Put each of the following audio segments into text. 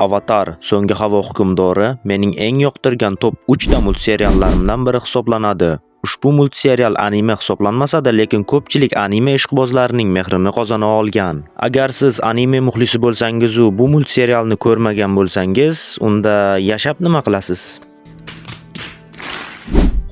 Avatar: So'nggi havo hukmdori mening eng yoqtirgan top 3 ta multseriallarimdan biri hisoblanadi. Ushbu multserial anime hisoblanmasa-da, lekin ko'pchilik anime ishqibozlarining mehrini qozona olgan. Agar siz anime muxlisi bo'lsangiz u bu multserialni ko'rmagan bo'lsangiz, unda yashab nima qilasiz?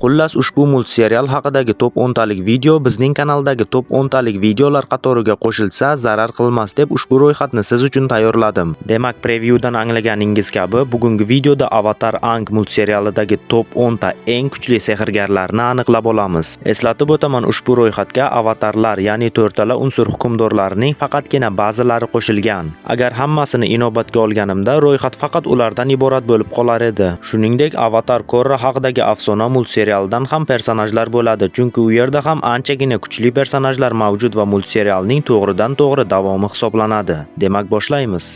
Xullas, ushbu multserial haqidagi top 10 talik video bizning kanaldagi top 10 talik videolar qatoriga qo'shilsa zarar qilmas deb ushbu ro'yxatni siz uchun tayyorladim. Demak, prevyudan anglaganingiz kabi, bugungi videoda Avatar Aang multserialidagi top 10 ta eng kuchli sehrgarlarni aniqlab olamiz. Eslatib o'taman, ushbu ro'yxatga avatarlar, ya'ni 4 tala unsur hukmdorlarining faqatgina ba'zilari qo'shilgan. Agar hammasini inobatga olganimda, ro'yxat faqat ulardan iborat bo'lib qolar edi. Shuningdek, Avatar Korra haqidagi afsona multserial dan ham personajlar bo'ladi, chunki u yerda ham anchagina kuchli personajlar mavjud va multserialning to'g'ridan-to'g'ri davomi hisoblanadi. Demak, boshlaymiz.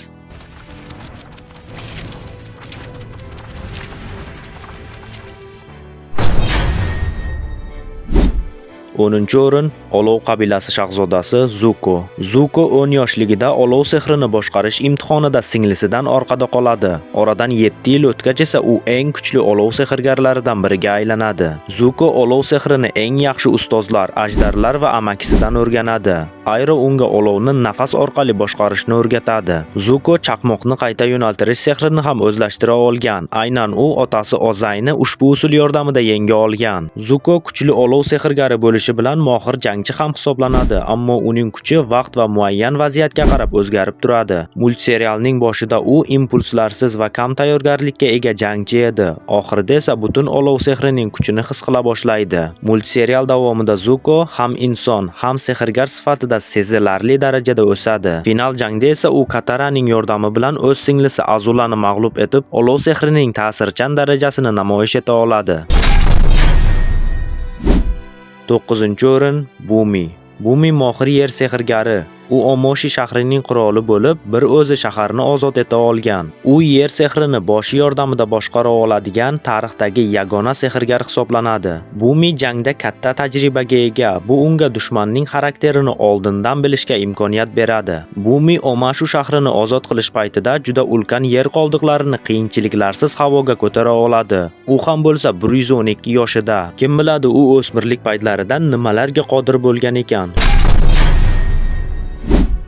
10-o'rin Olov qabilasi shahzodasi Zuko. Zuko 10 yoshligida olov sehrini boshqarish imtihonida singlisidan orqada qoladi. Oradan 7 yil o'tgach esa u eng kuchli olov sehrgarlaridan biriga aylanadi. Zuko olov sehrini eng yaxshi ustozlar, ajdarlar va amakisidan o'rganadi. Ayro unga olovni nafas orqali boshqarishni o'rgatadi. Zuko chaqmoqni qayta yo'naltirish sehrini ham o'zlashtira olgan. Aynan u otasi Ozayni ushbu usul yordamida yenga olgan. Zuko kuchli olov sehrgari bo'lishi bilan mohir jangchi ham hisoblanadi, ammo uning kuchi vaqt va muayyan vaziyatga qarab o'zgarib turadi. Multserialning boshida u impulslarsiz va kam tayyorgarlikka ega jangchi edi. Oxirida esa butun olov sehrining kuchini his qila boshlaydi. Multserial davomida Zuko ham inson, ham sehrgar sifatida sezilarli darajada o'sadi. Final jangda esa u Kataraning yordami bilan o'z singlisi Azulani mag'lub etib, olov sehrining ta'sirchan darajasini namoyish eta oladi. 9-o'rin Bumi. Bumi mohir yer sehrgari. U Omoshi shahrining qiroli bo'lib, bir o'zi shaharni ozod eta olgan. U yer sehrini boshi yordamida boshqara oladigan tarixdagi yagona sehrgar hisoblanadi. Bumi jangda katta tajribaga ega. Bu unga dushmanning xarakterini oldindan bilishga imkoniyat beradi. Bumi Omashu shahrini ozod qilish paytida juda ulkan yer qoldiqlarini qiyinchiliklarsiz havoga ko'tara oladi. U ham bo'lsa 112 yoshida. Kim biladi, u o'smirlik paytlarida nimalarga qodir bo'lgan ekan.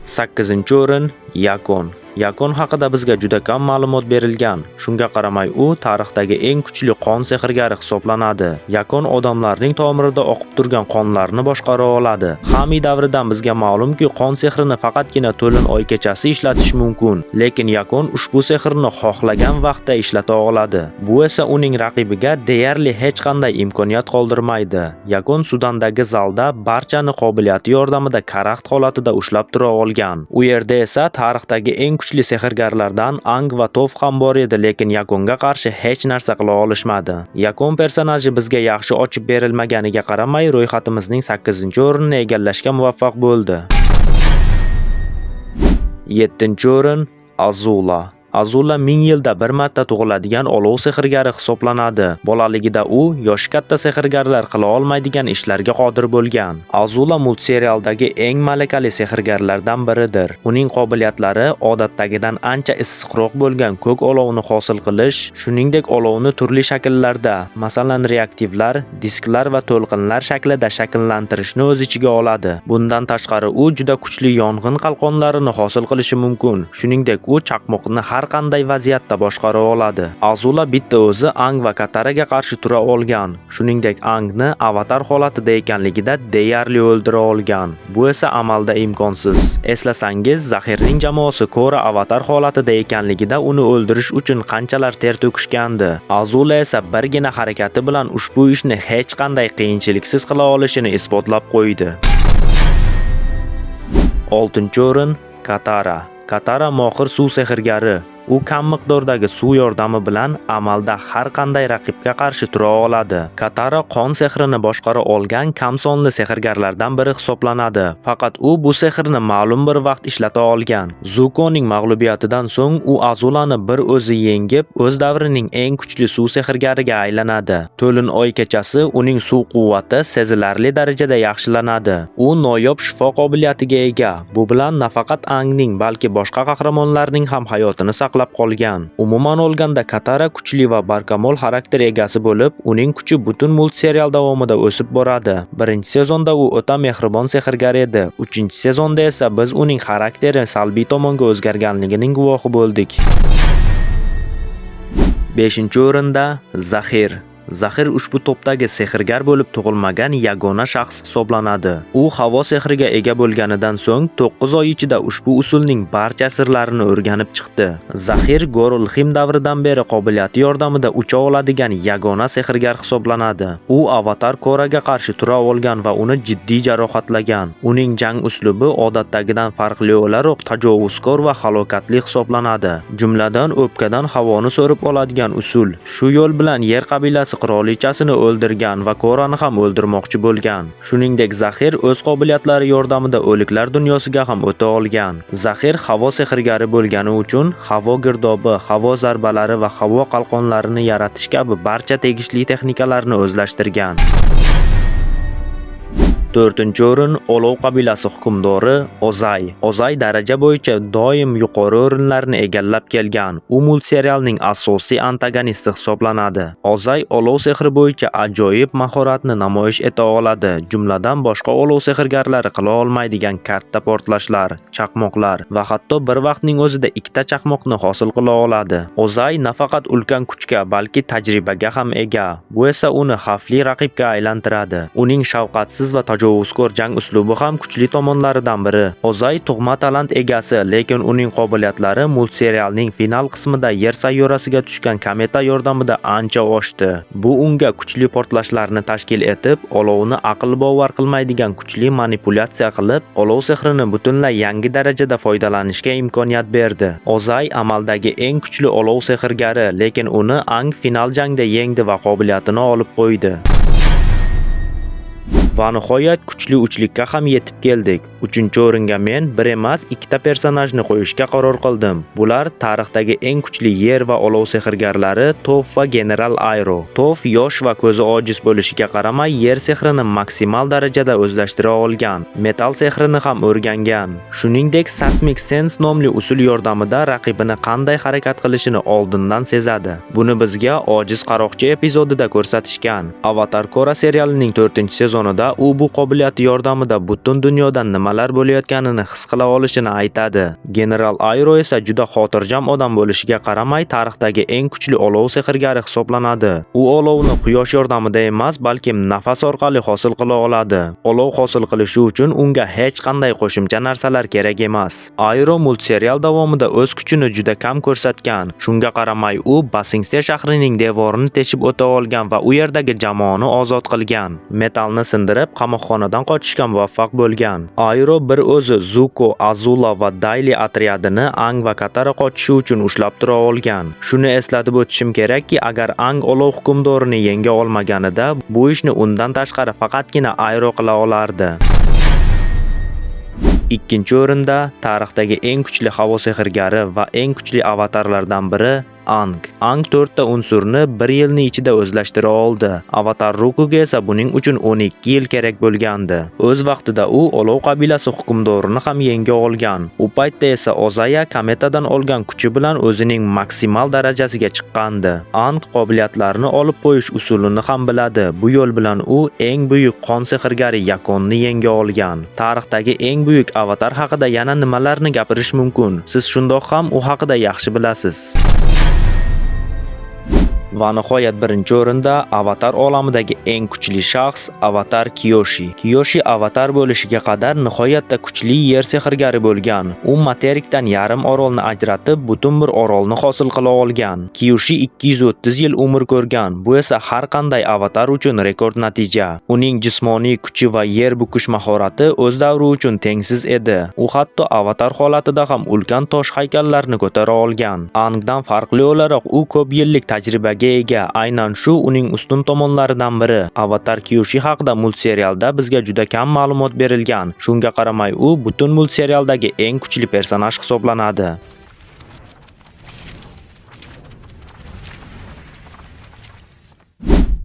8-o'rin Yakon. Yakon haqida bizga juda kam ma'lumot berilgan. Shunga qaramay u tarixdagi eng kuchli qon sehrgari hisoblanadi. Yakon odamlarning tomirida oqib turgan qonlarni boshqara oladi. Xami davridan bizga ma'lumki, qon sehrini faqatgina to'lin oy kechasi ishlatish mumkin, lekin Yakon ushbu sehrni xohlagan vaqtda ishlata oladi. Bu esa uning raqibiga deyarli hech qanday imkoniyat qoldirmaydi. Yakon Sudandagi zalda barchani qobiliyati yordamida karaxt holatida ushlab tura olgan. U yerda esa tarixdagi eng kuchli sehrgarlardan Aang va Toph ham bor edi, lekin Yakonga qarshi hech narsa qila olishmadi. Yakon personaji bizga yaxshi ochib berilmaganiga qaramay, ro'yxatimizning 8-o'rinni egallashga muvaffaq bo'ldi. 7-o'rin Azula. Azula 1000 yilda bir marta tug'iladigan olov sehrgari hisoblanadi. Bolaligida u yoshi katta sehrgarlar qila olmaydigan ishlarga qodir bo'lgan. Azula multserialdagi eng malakali sehrgarlardan biridir. Uning qobiliyatlari odatdagidan ancha issiqroq bo'lgan ko'k olovni hosil qilish, shuningdek olovni turli shakllarda, masalan reaktivlar, disklar va to'lqinlar shaklida shakllantirishni o'z ichiga oladi. Bundan tashqari u juda kuchli yong'in qalqonlarini hosil qilishi mumkin. Shuningdek u chaqmoqni har qanday vaziyatda boshqara oladi. Azula bitta o'zi Aang va Kataraga qarshi tura olgan. Shuningdek Aangni avatar holatida ekanligida deyarli o'ldira olgan. Bu esa amalda imkonsiz. Eslasangiz, Zahirning jamoasi Korra avatar holatida ekanligida uni o'ldirish uchun qanchalar ter to'kishgandi. Azula esa birgina harakati bilan ushbu ishni hech qanday qiyinchiliksiz qila olishini isbotlab qo'ydi. 6-o'rin Katara. Katara mohir suv sehrgari. U kam miqdordagi suv yordami bilan amalda har qanday raqibga qarshi tura oladi. Katara qon sehrini boshqara olgan kam sonli sehrgarlardan biri hisoblanadi. Faqat u bu sehrni ma'lum bir vaqt ishlata olgan. Zukoning mag'lubiyatidan so'ng u Azulani bir o'zi yengib, o'z davrining eng kuchli suv sehrgariga aylanadi. To'lin oy kechasi uning suv quvvati sezilarli darajada yaxshilanadi. U noyob shifo qobiliyatiga ega. Bu bilan nafaqat Aangning, balki boshqa qahramonlarning ham hayotini saqlab saqlab qolgan. Umuman olganda Katara kuchli va barkamol xarakter egasi bo'lib, uning kuchi butun multserial davomida o'sib boradi. Birinchi sezonda u o'ta mehribon sehrgar edi. 3-sezonda esa biz uning xarakteri salbiy tomonga o'zgarganligining guvohi bo'ldik. 5-o'rinda Zahir. Zahir ushbu topdagi sehrgar bo'lib tug'ilmagan yagona shaxs hisoblanadi. U havo sehriga ega bo'lganidan so'ng 9 oy ichida ushbu usulning barcha sirlarini o'rganib chiqdi. Zahir Gorulxim davridan beri qobiliyati yordamida ucha oladigan yagona sehrgar hisoblanadi. U Avatar Korraga qarshi tura olgan va uni jiddiy jarohatlagan. Uning jang uslubi odatdagidan farqli o'laroq tajovuzkor va halokatli hisoblanadi. Jumladan o'pkadan havoni so'rib oladigan usul. Shu yo'l bilan yer qabilasi qirolichasini o'ldirgan va Korrani ham o'ldirmoqchi bo'lgan. Shuningdek, Zahir o'z qobiliyatlari yordamida o'liklar dunyosiga ham o'ta olgan. Zahir havo sehrgari bo'lgani uchun havo girdobi, havo zarbalari va havo qalqonlarini yaratish kabi barcha tegishli texnikalarni o'zlashtirgan. 4-o'rin Olov qabilasi hukmdori Ozai. Ozai daraja bo'yicha doim yuqori o'rinlarni egallab kelgan. U multserialning asosiy antagonisti hisoblanadi. Ozai olov sehri bo'yicha ajoyib mahoratni namoyish eta oladi. Jumladan boshqa olov sehrgarlari qila olmaydigan katta portlashlar, chaqmoqlar va hatto bir vaqtning o'zida ikkita chaqmoqni hosil qila oladi. Ozai nafaqat ulkan kuchga, balki tajribaga ham ega. Bu esa uni xavfli raqibga aylantiradi. Uning shafqatsiz va tajovuzkor jang uslubi ham kuchli tomonlaridan biri. Ozai tug'ma talant egasi, lekin uning qobiliyatlari multserialning final qismida yer sayyorasiga tushgan kometa yordamida ancha oshdi. Bu unga kuchli portlashlarni tashkil etib, olovni aql bovar qilmaydigan kuchli manipulyatsiya qilib, olov sehrini butunlay yangi darajada foydalanishga imkoniyat berdi. Ozai amaldagi eng kuchli olov sehrgari, lekin uni Ang final jangda yengdi va qobiliyatini olib qo'ydi. Va nihoyat kuchli uchlikka ham yetib keldik. 3-o'ringa men bir emas, ikkita personajni qo'yishga qaror qildim. Bular tarixdagi eng kuchli yer va olov sehrgarlari Toph va General Airo. Toph yosh va ko'zi ojiz bo'lishiga qaramay, yer sehrini maksimal darajada o'zlashtira olgan. Metal sehrini ham o'rgangan. Shuningdek, Seismic Sense nomli usul yordamida raqibini qanday harakat qilishini oldindan sezadi. Buni bizga Ojiz qaroqchi epizodida ko'rsatishgan. Avatar Korra serialining 4-sezonida u bu qobiliyati yordamida butun dunyodan nimalar bo'layotganini his qila olishini aytadi. General Airo esa juda xotirjam odam bo'lishiga qaramay, tarixdagi eng kuchli olov sehrgari hisoblanadi. U olovni quyosh yordamida emas, balki nafas orqali hosil qila oladi. Olov hosil qilishi uchun unga hech qanday qo'shimcha narsalar kerak emas. Airo multserial davomida o'z kuchini juda kam ko'rsatgan. Shunga qaramay, u Basingse shahrining devorini teshib o'ta olgan va u yerdagi jamoani ozod qilgan. Metalni sindirib, qamoqxonadan qochishga muvaffaq bo'lgan. Airo bir o'zi Zuko, Azula va Daily otryadini Ang va Katara qochishi uchun ushlab tura olgan. Shuni eslatib o'tishim kerakki, agar Ang olov hukmdorini yenga olmaganida, bu ishni undan tashqari faqatgina Airo qila olardi. 2-o'rinda tarixdagi eng kuchli havo sehrgari va eng kuchli avatarlardan biri Ang. Ang 4 ta unsurni 1 yilning ichida o'zlashtira oldi. Avatar Rokuga esa buning uchun 12 yil kerak bo'lgandi. O'z vaqtida u olov qabilasi hukmdorini ham yenga olgan. U paytda esa Ozaya kometadan olgan kuchi bilan o'zining maksimal darajasiga chiqqandi. Ang qobiliyatlarini olib qo'yish usulini ham biladi. Bu yo'l bilan u eng buyuk qon sehrgari Yakonni yenga olgan. Tarixdagi eng buyuk avatar haqida yana nimalarni gapirish mumkin? Siz shundoq ham u haqida yaxshi bilasiz. Va nihoyat 1-o'rinda avatar olamidagi eng kuchli shaxs Avatar Kyoshi. Kyoshi avatar bo'lishiga qadar nihoyatda kuchli yer sehrgari bo'lgan. U materikdan yarim orolni ajratib, butun bir orolni hosil qila olgan. Kyoshi 230 yil umr ko'rgan. Bu esa har qanday avatar uchun rekord natija. Uning jismoniy kuchi va yer bukish mahorati o'z davri uchun tengsiz edi. U hatto avatar holatida ham ulkan tosh haykallarni ko'tara olgan. Angdan farqli o'laroq u ko'p yillik tajribaga ega. Aynan shu uning ustun tomonlaridan biri. Avatar Kyoshi haqida multserialda bizga juda kam ma'lumot berilgan. Shunga qaramay u butun multserialdagi eng kuchli personaj hisoblanadi.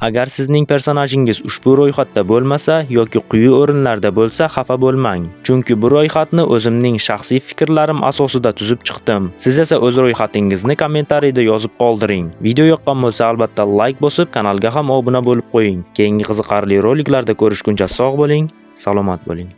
Agar sizning personajingiz ushbu ro'yxatda bo'lmasa yoki quyi o'rinlarda bo'lsa, xafa bo'lmang. Chunki bu ro'yxatni o'zimning shaxsiy fikrlarim asosida tuzib chiqdim. Siz esa o'z ro'yxatingizni kommentariyda yozib qoldiring. Video yoqqan bo'lsa, albatta like bosib, kanalga ham obuna bo'lib qo'ying. Keyingi qiziqarli roliklarda ko'rishguncha sog' bo'ling, salomat bo'ling.